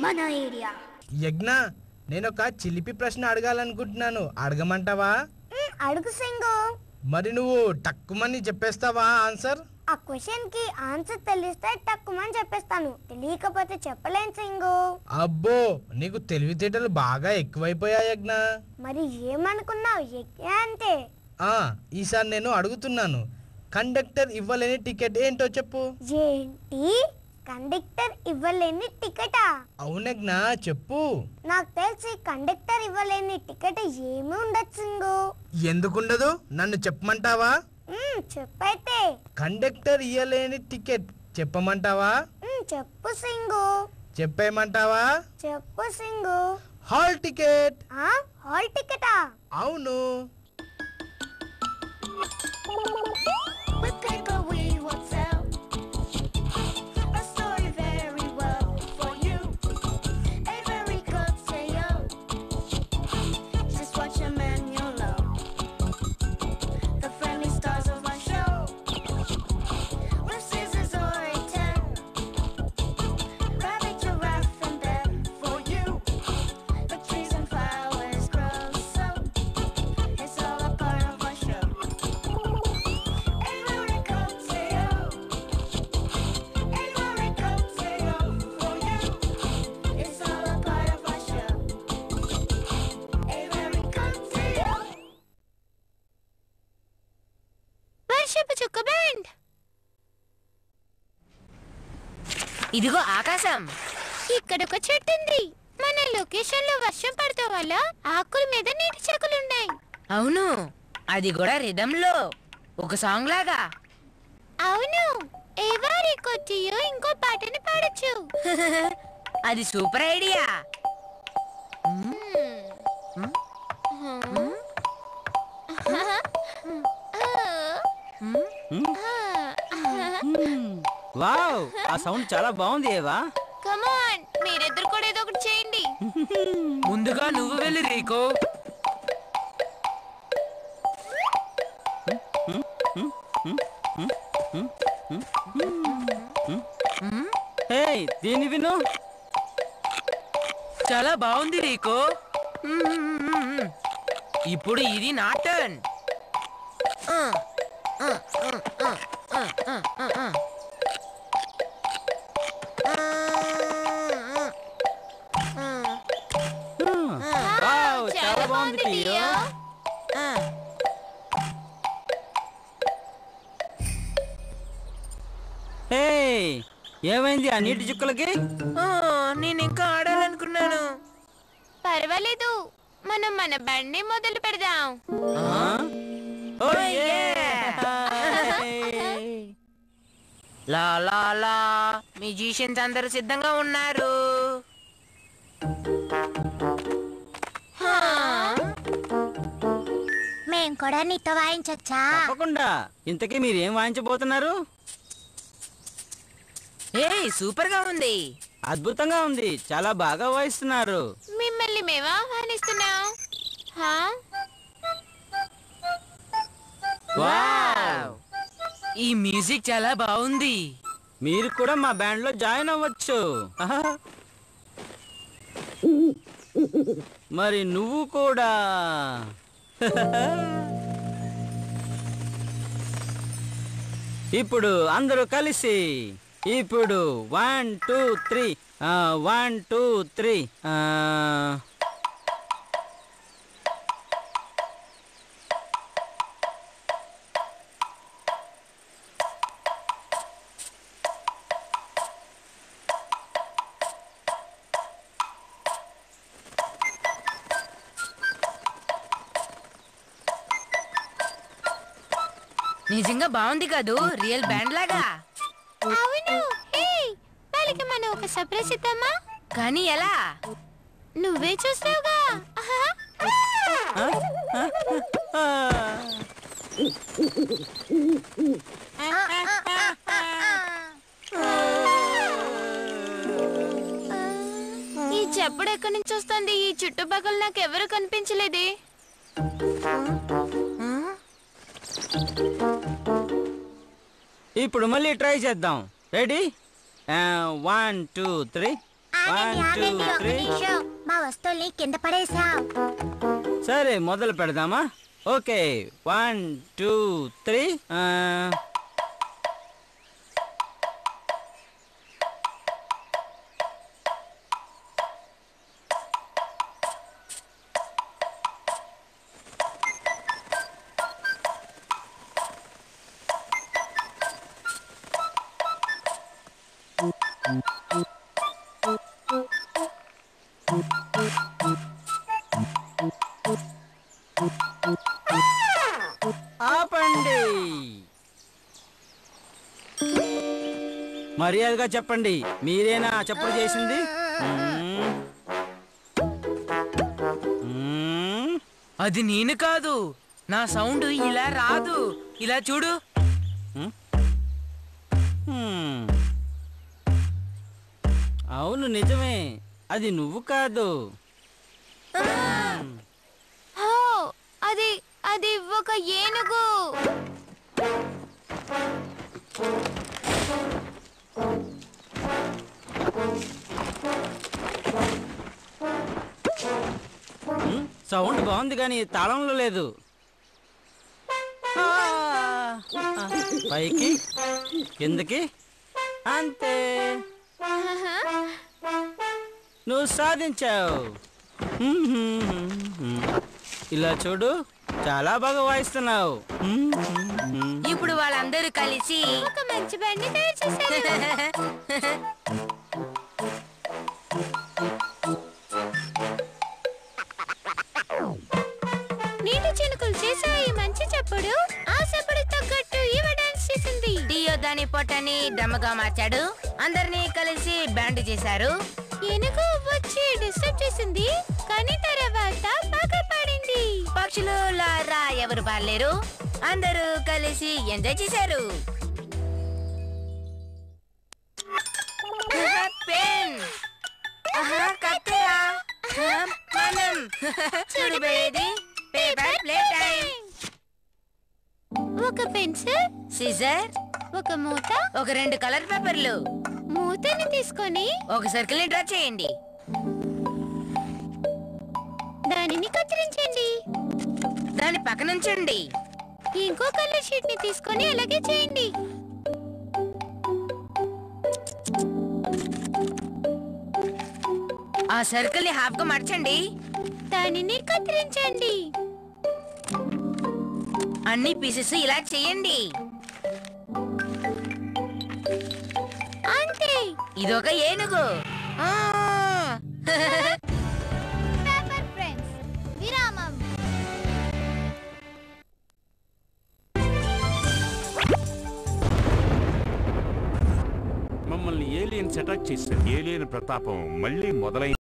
మన ఏరియా. యజ్ఞ, నేను ఒక చిలిపి ప్రశ్న అడగాలనుకుంటున్నాను, అడగమంటావా? అడుగు సింగు. మరి నువ్వు టక్కుమని చెప్పేస్తావా ఆన్సర్? ఆ క్వశ్చన్ కి ఆన్సర్ తెలిస్తే టక్కుమని చెప్పేస్తాను, తెలియకపోతే చెప్పలేను సింగు. అబ్బో, నీకు తెలివితేటలు బాగా ఎక్కువైపోయా యజ్ఞ. మరి ఏమనుకున్నావు యజ్ఞ అంటే? ఈసారి నేను అడుగుతున్నాను, కండక్టర్ ఇవ్వలేని టికెట్ ఏంటో చెప్పు. ఏంటి, కండక్టర్ ఇవ్వలేని టికెటా? అవునజ్ఞ, చెప్పు. నాకు తెలిసి కండక్టర్ ఇవ్వలేని టికెట్ ఏమి ఉండదు సింగు. ఎందుకుండదు, నన్ను చెప్పమంటావా? చెప్పైతే. కండక్టర్ ఇవ్వలేని టికెట్ చెప్పమంటావా? చెప్పు సింగు. చెప్పేయమంటావా? చెప్పు సింగు. Hall ticket. హాల్ టికెటా? అవును. ఇదిగో ఆకాశం. ఇక్కడ ఒక చెట్టు ఉంది. మన లొకేషన్ లో వర్షం పడటం వల్ల ఆకుల మీద నీటి చెక్కులున్నాయి. అవును, అది కూడా రిథంలో ఒక సాంగ్ లాగా. అవును, ఎవరికొచ్చియో ఇంకో పాటని పాడొచ్చు. అది సూపర్ ఐడియా. వావ్, ఆ సౌండ్ చాలా బాగుంది ఏవా. కమ్ ఆన్, మీరిద్దరు కూడా ఏదో ఒకటి చేయండి. ముందుగా నువ్వు వెళ్ళి రీకో. దీన్ని విను. చాలా బాగుంది రీకో. ఇప్పుడు ఇది నా టర్న్. చాలా బాగుంది టియో. ఏమైంది ఆ నీటి చుక్కలకి? నేను ఇంకా ఆడాలనుకున్నాను. పర్వాలేదు, మనం మన బండి మొదలు పెడదాం. లా లా లా, మ్యూజిషియన్స్ అందరూ సిద్ధంగా ఉన్నారు. మేం కూడా నీతో వాయించొచ్చా? తప్పకుండా. ఇంతకీ మీరు ఏం వాయించబోతున్నారు? సూపర్ గా ఉంది. అద్భుతంగా ఉంది, చాలా బాగా వాయిస్తున్నారు. మిమ్మల్ని మేము ఆహ్వానిస్తున్నాం. ఈ మ్యూజిక్ చాలా బాగుంది. మీరు కూడా మా బ్యాండ్ లో జాయిన్ అవ్వచ్చు. మరి నువ్వు కూడా. ఇప్పుడు అందరూ కలిసి. ఇప్పుడు 1 2 3 1 2 3. నిజంగా బాగుంది కదూ, రియల్ బ్యాండ్ లాగా. అవును. వాళ్ళకి మనం ఒక సర్ప్రైజ్ ఇద్దామా? కానీ ఎలా? నువ్వే చూస్తావుగా. ఈ చెప్పుడు ఎక్కడి నుంచి వస్తుంది? ఈ చుట్టుపక్కల నాకు ఎవరు కనిపించలేదే. ఇప్పుడు మళ్ళీ ట్రై చేద్దాం. రెడీ? 1 2 3. 1 2 3 మా వస్తువుల్ని కింద పడేసాం. సరే మొదలు పెడదామా? ఓకే 1 2 3 ఆపండి. మర్యాదగా చెప్పండి, మీరేనా చప్పుడు చేసింది? అది నేను కాదు. నా సౌండ్ ఇలా రాదు. ఇలా చూడు. అవును నిజమే, అది నువ్వు కాదు. హో, అది అది ఒక ఏనుగు. సౌండ్ బాగుంది కానీ తాళంలో లేదు. పైకి కిందకి అంతే. నువ్వు సాధించావు. ఇలా చూడు, చాలా బాగా వాయిస్తున్నావు. ఇప్పుడు వాళ్ళందరూ కలిసి ఒక మంచి బండి తయారు చేశారు. నీటి చినుకులు చేసే ఈ మంచి చప్పుడు ఆ చప్పుడు తగ్గట్టు ఇవ డాన్స్ చేసింది. డియో దాని పొట్టని డ్రమ్గా మార్చాడు. అందరినీ కలిసి బ్యాండ్ చేశారు. ఏనుగు వచ్చి డిస్టర్బ్ చేసింది, కానీ తర్వాత బాగా పాడింది. పక్షులు లారా ఎవరు పాడలేరు. అందరూ కలిసి ఎంజాయ్ చేశారు. పెన్, కత్తెర, మనం చూడబోయేది పేపర్ ప్లే టైం. ఒక పెన్సిల్, సిజర్, ఒక మూత, ఒక 2 కలర్ పేపర్లు. మూతని తీసుకొని ఒక సర్కిల్ ని డ్రా చేయండి. దానిని కత్తిరించండి. దాని పక్కన ఉంచండి. ఇంకో కలర్ షీట్ ని తీసుకొని అలాగే చేయండి. ఆ సర్కిల్ ని హాఫ్ గా మార్చండి. దానిని కత్తిరించండి. అన్ని పీసెస్ ఇలా చేయండి. అంతే. ఇదొక ఏనుగు. పేపర్ ఫ్రెండ్స్, విరామం. మమ్మల్ని ఏలియన్స్ అటాక్ చేశారు. ఏలియన్ ప్రతాపం మళ్ళీ మొదలైంది.